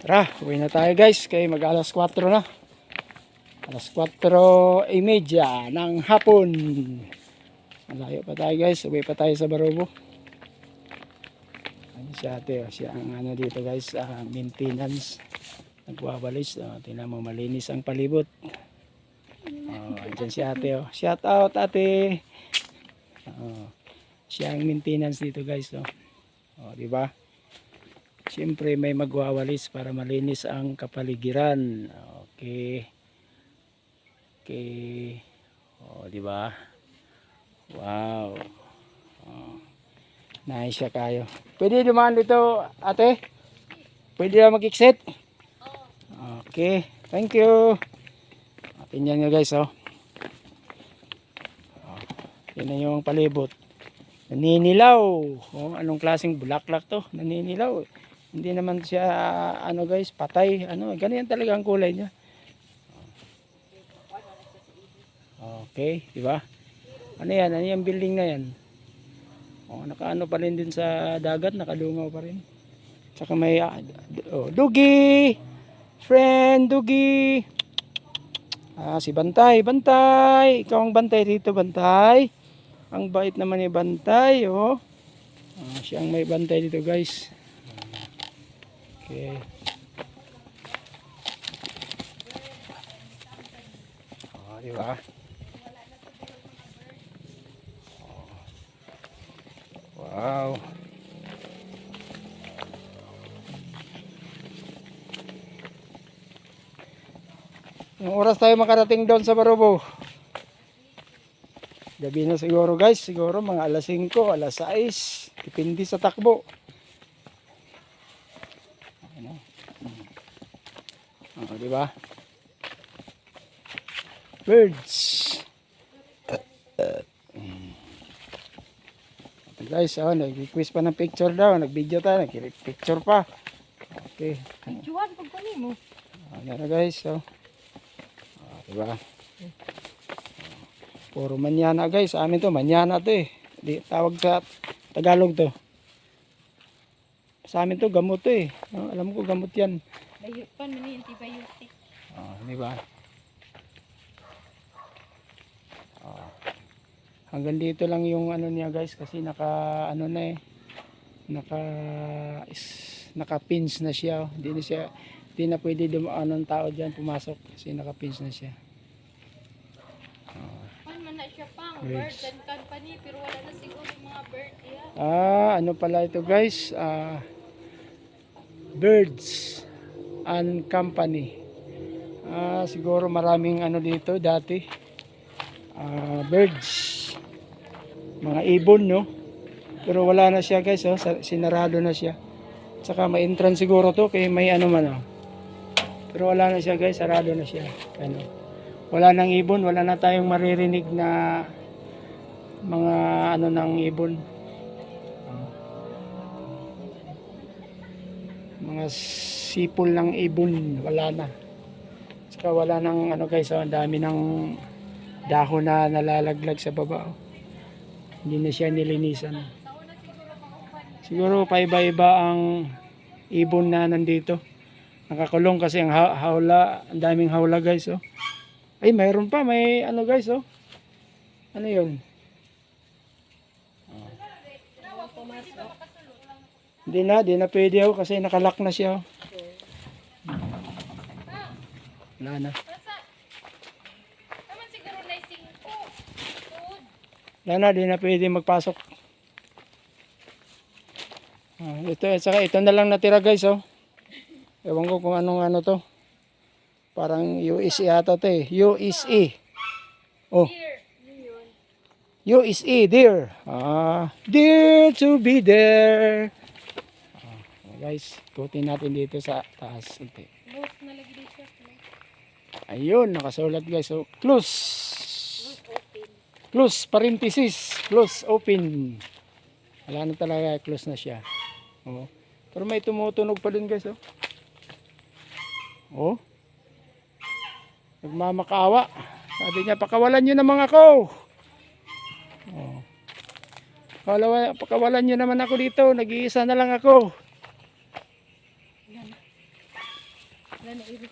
Tara, uwi na tayo guys. Kaya mag alas 4 na. Alas 4:30 ng hapon. Malayo pa tayo guys. Uwi pa tayo sa Barobo. Ano si ate. Siya ang ano dito guys. Maintenance. Nagwawalis. Tingnan mo, malinis ang palibot. Andyan si ate. Shout out ate. Siya ang maintenance dito guys. Diba? Siyempre may magwawalis para malinis ang kapaligiran. Okay. Okay. Di ba? Wow. Nice siya kayo. Pwede dumaan dito, ate? Pwede na mag-exit? Okay. Thank you. Tingnan nyo guys, Yan na yung palibot. Naninilaw. Anong klaseng bulaklak to? Naninilaw. Hindi naman siya ano guys, patay. Ganyan talaga ang kulay niya. Okay, di ba? Ano yan? Ano yung building na yan? Nakaano pa rin din sa dagat, nakadungaw pa rin. Tsaka may Dugi! Friend Dugi! Si Bantay, Bantay! Ikaw ang Bantay dito, Bantay. Ang bait naman ni Bantay, siya ang may bantay dito guys. Okay. Diba? Wow. Yung oras tayo makarating doon sa Barobo. Gabi na siguro guys. Siguro mga alas 5, alas 6. Depende sa takbo. Diba? Birds. Guys, nag-request pa ng picture daw. Nag-video tayo. Nag-picture pa. Okay. Juan, pagpani mo. Ano guys, diba? Puro manyana guys. Sa amin to, manyana to eh. Tawag sa Tagalog to. Sa amin to, gamot to eh. Alam ko, gamot yan. Bayupan, mani antibiotic. Diba? Hanggang dito lang yung ano niya guys. Kasi naka pins na siya. Hindi na pwede dumaan ng tao dyan pumasok. Kasi naka pins na siya. Man na siya pang bird and company. Pero wala na siguro yung mga bird. Ano pala ito guys? Birds and Company. Siguro maraming ano dito dati. Birds. Mga ibon, no? Pero wala na siya guys, sinarado na siya. Saka may entrance siguro to kay may ano man, Pero wala na siya guys, sarado na siya. Wala nang ibon, wala na tayong maririnig na mga ano ng ibon. Mga sipol ng ibon, wala na. Saka wala nang ano guys, ang dami ng dahon na nalalaglag sa baba. Hindi na siya nilinisan. Siguro paiba-iba ang ibon na nandito. Nakakulong kasi ang hawla, ang daming hawla guys, Ay, mayroon pa, may ano guys, Ano 'yun? Hindi na pwede kasi nakalock na siya. Wala na. Di na pwede magpasok. Ito na lang natira guys, Ewan ko kung anong ano to. Parang USA ata to eh. USA. USA, dear. Dear to be there. Guys, ikutin natin dito sa taas. Ayun, nakasulat guys. Close. Close, parenthesis. Close, open. Wala na talaga, close na siya. Pero may tumutunog pa din guys, Nagmamakaawa. Sabi niya, pakawalan nyo naman ako. Pakawalan nyo naman ako dito. Nag-iisa na lang ako. Wala na iris.